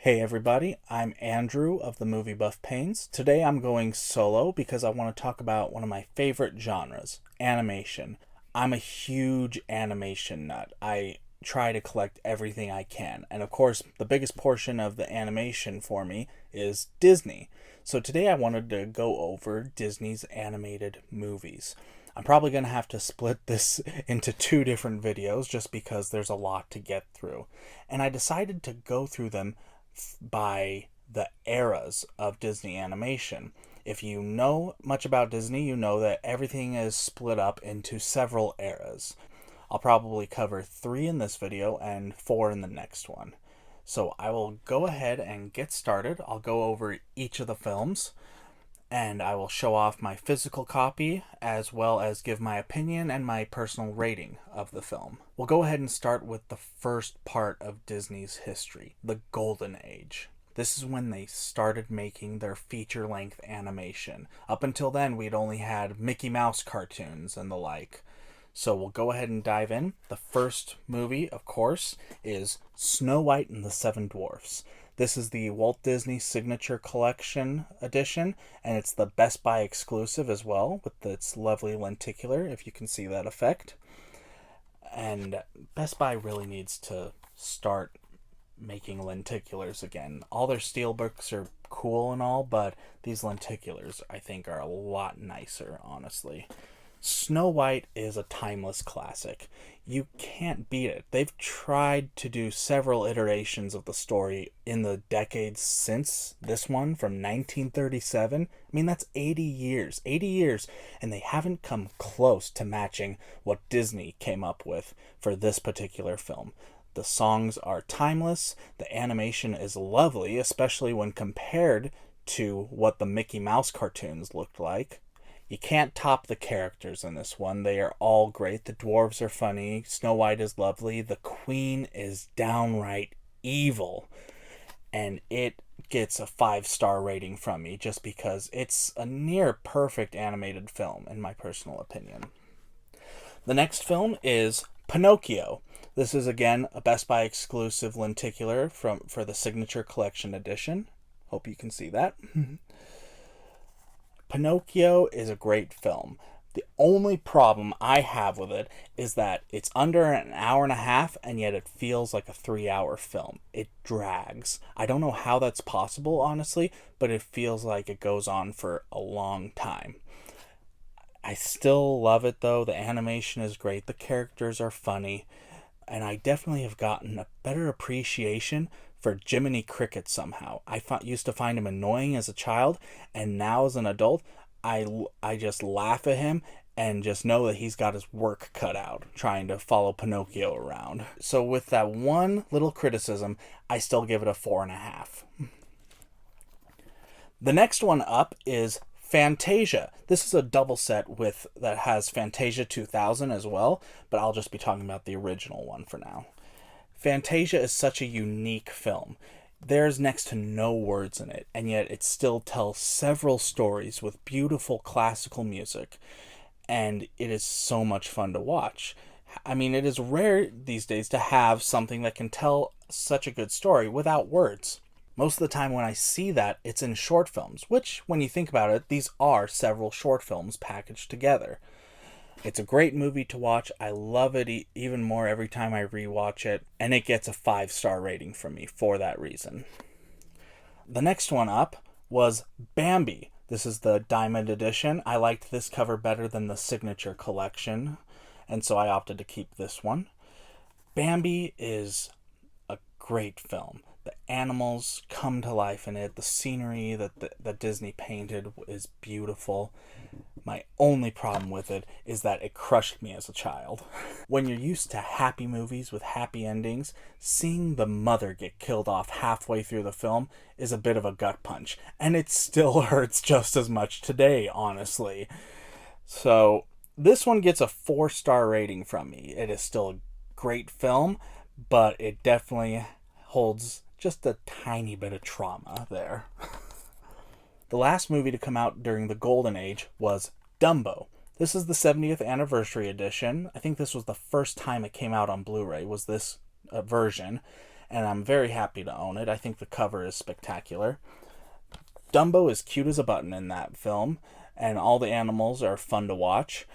Hey everybody, I'm Andrew of the Movie Buff Pains. Today I'm going solo because I want to talk about one of my favorite genres, animation. I'm a huge animation nut. I try to collect everything I can. And of course, the biggest portion of the animation for me is Disney. So today I wanted to go over Disney's animated movies. I'm probably going to have to split this into two different videos just because there's a lot to get through. And I decided to go through them by the eras of Disney animation. If you know much about Disney, you know that everything is split up into several eras. I'll probably cover 3 in this video and 4 in the next one. So I will go ahead and get started. I'll go over each of the films and I will show off my physical copy as well as give my opinion and my personal rating of the film. We'll go ahead and start with the first part of Disney's history, the Golden Age. This is when they started making their feature-length animation. Up until then, we'd only had Mickey Mouse cartoons and the like. So we'll go ahead and dive in. The first movie, of course, is Snow White and the Seven Dwarfs. This is the Walt Disney Signature Collection edition, and it's the Best Buy exclusive as well, with its lovely lenticular, if you can see that effect. And Best Buy really needs to start making lenticulars again. All their steelbooks are cool and all, but these lenticulars, I think, are a lot nicer, honestly. Snow White is a timeless classic. You can't beat it. They've tried to do several iterations of the story in the decades since this one from 1937. I mean, that's 80 years. 80 years, and they haven't come close to matching what Disney came up with for this particular film. The songs are timeless. The animation is lovely, especially when compared to what the Mickey Mouse cartoons looked like. You can't top the characters in this one. They are all great. The dwarves are funny. Snow White is lovely. The Queen is downright evil. And it gets a 5-star rating from me just because it's a near perfect animated film, in my personal opinion. The next film is Pinocchio. This is, again, a Best Buy exclusive lenticular for the Signature Collection edition. Hope you can see that. Pinocchio is a great film. The only problem I have with it is that it's under an hour and a half, and yet it feels like a 3-hour film. It drags. I don't know how that's possible, honestly, but it feels like it goes on for a long time. I still love it, though. The animation is great. The characters are funny. And I definitely have gotten a better appreciation for Jiminy Cricket somehow. I used to find him annoying as a child, and now as an adult, I just laugh at him and just know that he's got his work cut out trying to follow Pinocchio around. So with that one little criticism, I still give it a 4.5. The next one up is Fantasia. This is a double set that has Fantasia 2000 as well, but I'll just be talking about the original one for now. Fantasia is such a unique film. There's next to no words in it, and yet it still tells several stories with beautiful classical music, and it is so much fun to watch. I mean, it is rare these days to have something that can tell such a good story without words. Most of the time when I see that, it's in short films, which, when you think about it, these are several short films packaged together. It's a great movie to watch. I love it even more every time I rewatch it, and it gets a 5-star rating from me for that reason. The next one up was Bambi. This is the Diamond Edition. I liked this cover better than the Signature Collection, and so I opted to keep this one. Bambi is a great film. The animals come to life in it. The scenery that Disney painted is beautiful. My only problem with it is that it crushed me as a child. When you're used to happy movies with happy endings, seeing the mother get killed off halfway through the film is a bit of a gut punch. And it still hurts just as much today, honestly. So this one gets a 4-star rating from me. It is still a great film, but it definitely holds just a tiny bit of trauma there. The last movie to come out during the Golden Age was Dumbo. This is the 70th anniversary edition. I think this was the first time it came out on Blu-ray, was this version. and I'm very happy to own it. I think the cover is spectacular. Dumbo is cute as a button in that film, and all the animals are fun to watch.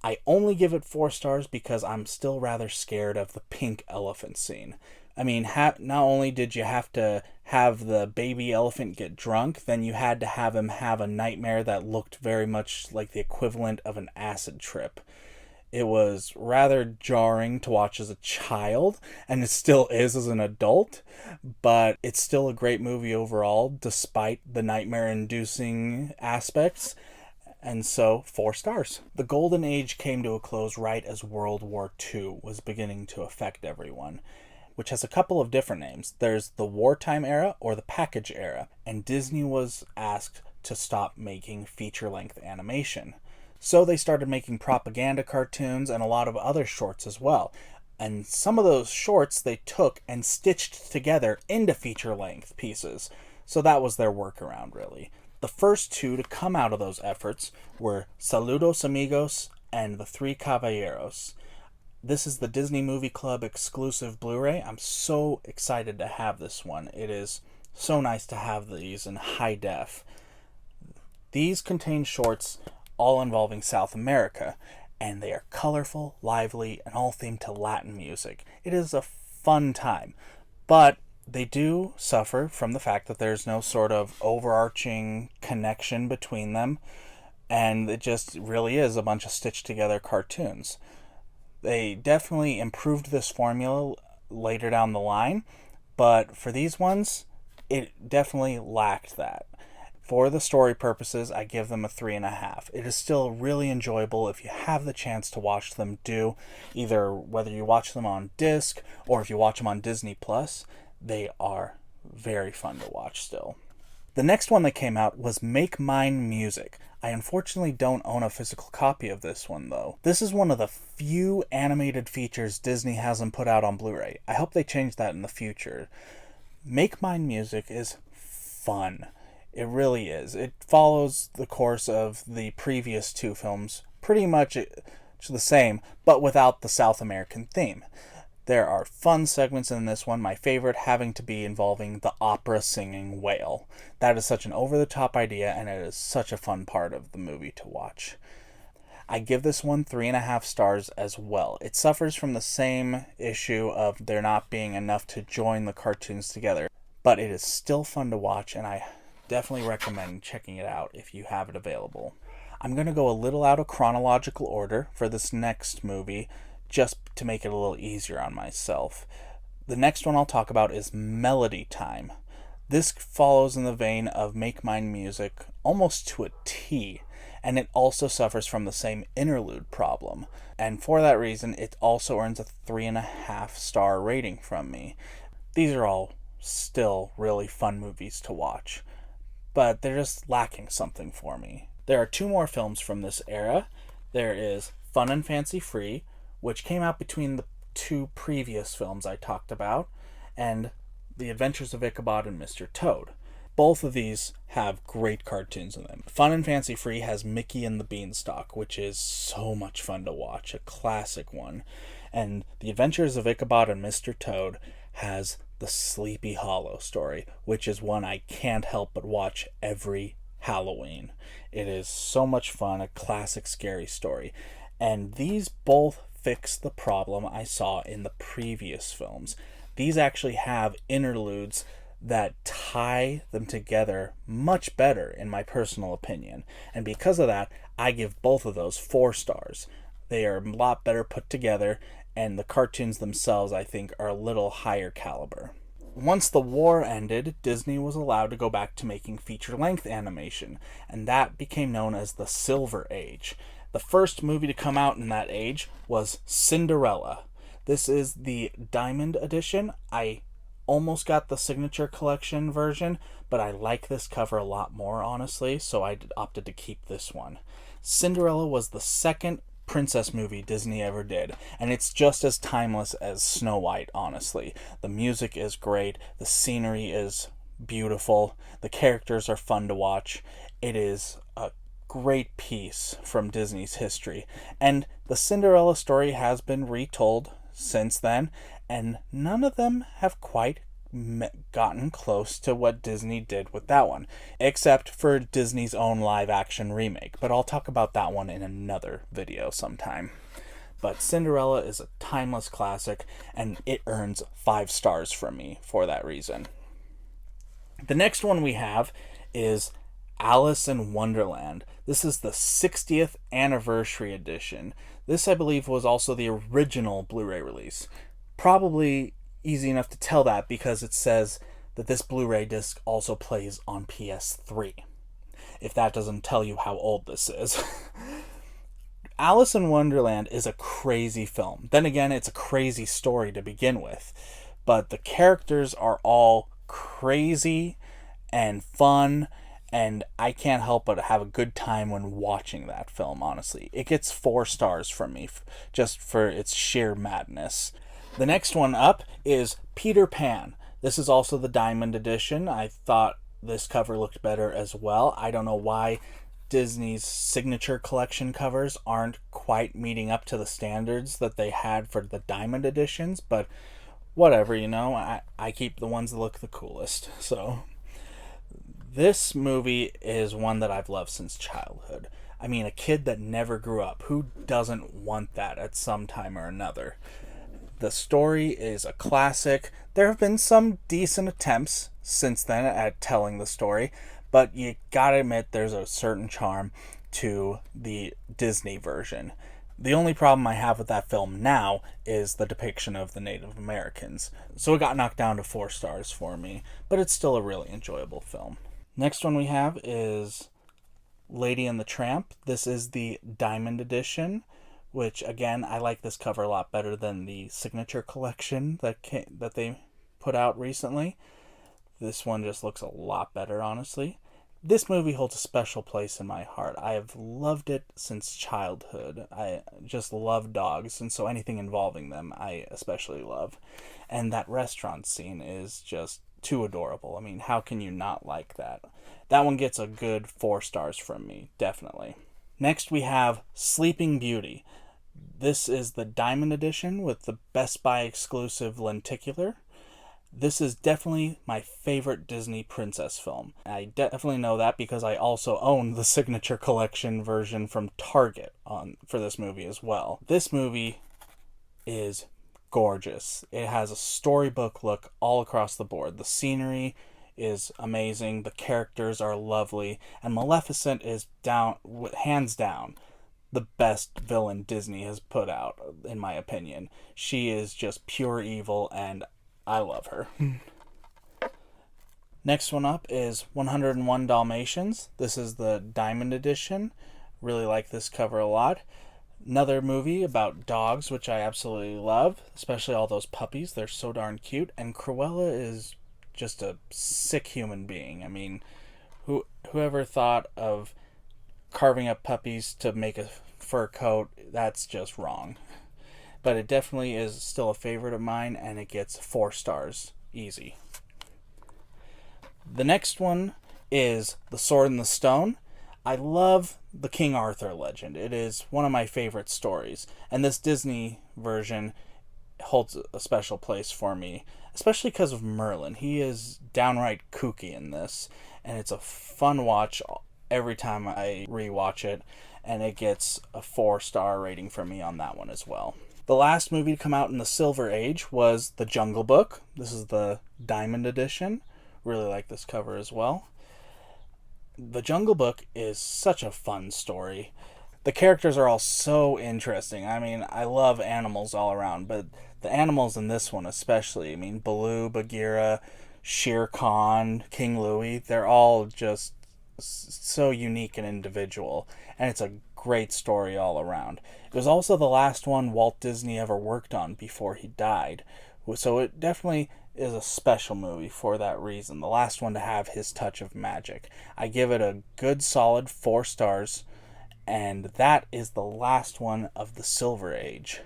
I only give it 4 stars because I'm still rather scared of the pink elephant scene. I mean, not only did you have to have the baby elephant get drunk, then you had to have him have a nightmare that looked very much like the equivalent of an acid trip. It was rather jarring to watch as a child, and it still is as an adult, but it's still a great movie overall, despite the nightmare-inducing aspects. And so, 4 stars. The golden age came to a close right as World War II was beginning to affect everyone, which has a couple of different names. There's the wartime era or the package era, and Disney was asked to stop making feature-length animation. So they started making propaganda cartoons and a lot of other shorts as well. And some of those shorts they took and stitched together into feature-length pieces. So that was their workaround, really. The first 2 to come out of those efforts were Saludos Amigos and The Three Caballeros. This is the Disney Movie Club exclusive Blu-ray. I'm so excited to have this one. It is so nice to have these in high def. These contain shorts all involving South America, and they are colorful, lively, and all themed to Latin music. It is a fun time, but they do suffer from the fact that there's no sort of overarching connection between them, and it just really is a bunch of stitched together cartoons. They definitely improved this formula later down the line, but for these ones, it definitely lacked that. For the story purposes, I give them a 3.5. It is still really enjoyable. If you have the chance to watch them, do. Either whether you watch them on disc or if you watch them on Disney Plus, they are very fun to watch still. The next one that came out was Make Mine Music. I unfortunately don't own a physical copy of this one, though. This is one of the few animated features Disney hasn't put out on Blu-ray. I hope they change that in the future. Make Mine Music is fun. It really is. It follows the course of the previous 2 films, pretty much the same, but without the South American theme. There are fun segments in this one, my favorite having to be involving the opera singing whale. That is such an over-the-top idea, and it is such a fun part of the movie to watch. I give this one 3.5 stars as well. It suffers from the same issue of there not being enough to join the cartoons together, but it is still fun to watch, and I definitely recommend checking it out if you have it available. I'm going to go a little out of chronological order for this next movie, just to make it a little easier on myself. The next one I'll talk about is Melody Time. This follows in the vein of Make Mine Music almost to a T, and it also suffers from the same interlude problem. And for that reason, it also earns a 3.5 star rating from me. These are all still really fun movies to watch, but they're just lacking something for me. There are 2 more films from this era. There is Fun and Fancy Free, which came out between the 2 previous films I talked about, and The Adventures of Ichabod and Mr. Toad. Both of these have great cartoons in them. Fun and Fancy Free has Mickey and the Beanstalk, which is so much fun to watch, a classic one. And The Adventures of Ichabod and Mr. Toad has the Sleepy Hollow story, which is one I can't help but watch every Halloween. It is so much fun, a classic scary story. And these both fix the problem I saw in the previous films. These actually have interludes that tie them together much better, in my personal opinion. And because of that, I give both of those 4 stars. They are a lot better put together, and the cartoons themselves, I think, are a little higher caliber. Once the war ended, Disney was allowed to go back to making feature-length animation, and that became known as the Silver Age. The first movie to come out in that age was Cinderella. This is the Diamond Edition. I almost got the Signature Collection version, but I like this cover a lot more, honestly, so I opted to keep this one. Cinderella was the second princess movie Disney ever did, and it's just as timeless as Snow White, honestly. The music is great, the scenery is beautiful, the characters are fun to watch. It is a great piece from Disney's history, and the Cinderella story has been retold since then, and none of them have quite gotten close to what Disney did with that one, except for Disney's own live action remake, but I'll talk about that one in another video sometime. But Cinderella is a timeless classic, and it earns 5 stars from me for that reason. The next one we have is Alice in Wonderland. This is the 60th anniversary edition. This, I believe, was also the original Blu-ray release. Probably easy enough to tell that because it says that this Blu-ray disc also plays on PS3. If that doesn't tell you how old this is. Alice in Wonderland is a crazy film. Then again, it's a crazy story to begin with. But the characters are all crazy and fun, and I can't help but have a good time when watching that film, honestly. It gets 4 stars from me just for its sheer madness. The next one up is Peter Pan. This is also the Diamond Edition. I thought this cover looked better as well. I don't know why Disney's signature collection covers aren't quite meeting up to the standards that they had for the Diamond Editions, but whatever, I keep the ones that look the coolest. So this movie is one that I've loved since childhood. I mean, a kid that never grew up. Who doesn't want that at some time or another? The story is a classic. There have been some decent attempts since then at telling the story, but you gotta admit there's a certain charm to the Disney version. The only problem I have with that film now is the depiction of the Native Americans. So it got knocked down to 4 stars for me, but it's still a really enjoyable film. Next one we have is Lady and the Tramp. This is the Diamond Edition, which, again, I like this cover a lot better than the signature collection that they put out recently. This one just looks a lot better, honestly. This movie holds a special place in my heart. I have loved it since childhood. I just love dogs, and so anything involving them I especially love. And that restaurant scene is just too adorable. I mean, how can you not like that? That one gets a good 4 stars from me, definitely. Next we have Sleeping Beauty. This is the Diamond Edition with the Best Buy exclusive lenticular. This is definitely my favorite Disney princess film. I definitely know that because I also own the signature collection version from Target for this movie as well. This movie is gorgeous. It has a storybook look all across the board. The scenery is amazing. The characters are lovely. And Maleficent is hands down the best villain Disney has put out, in my opinion. She is just pure evil, and I love her. Next one up is 101 Dalmatians. This is the Diamond Edition. Really like this cover a lot. Another movie about dogs, which I absolutely love, especially all those puppies. They're so darn cute. And Cruella is just a sick human being. I mean, whoever thought of carving up puppies to make a fur coat, that's just wrong. But it definitely is still a favorite of mine, and it gets 4 stars. Easy. The next one is The Sword and the Stone. I love the King Arthur legend. It is one of my favorite stories. And this Disney version holds a special place for me, especially because of Merlin. He is downright kooky in this, and it's a fun watch every time I rewatch it, and it gets a 4-star rating from me on that one as well. The last movie to come out in the Silver Age was The Jungle Book. This is the Diamond Edition. Really like this cover as well. The Jungle Book is such a fun story. The characters are all so interesting. I mean, I love animals all around, but the animals in this one especially, I mean, Baloo, Bagheera, Shere Khan, King Louie, they're all just so unique and individual, and it's a great story all around. It was also the last one Walt Disney ever worked on before he died, so it definitely is a special movie for that reason. The last one to have his touch of magic. I give it a good solid 4 stars, and that is the last one of the Silver Age.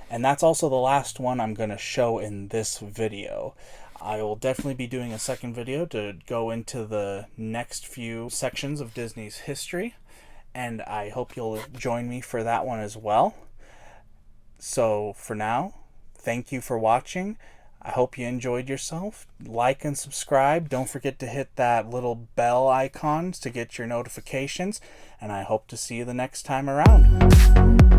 And that's also the last one I'm going to show in this video. I will definitely be doing a second video to go into the next few sections of Disney's history, and I hope you'll join me for that one as well. So for now, thank you for watching. I hope you enjoyed yourself. Like and subscribe. Don't forget to hit that little bell icon to get your notifications. And I hope to see you the next time around.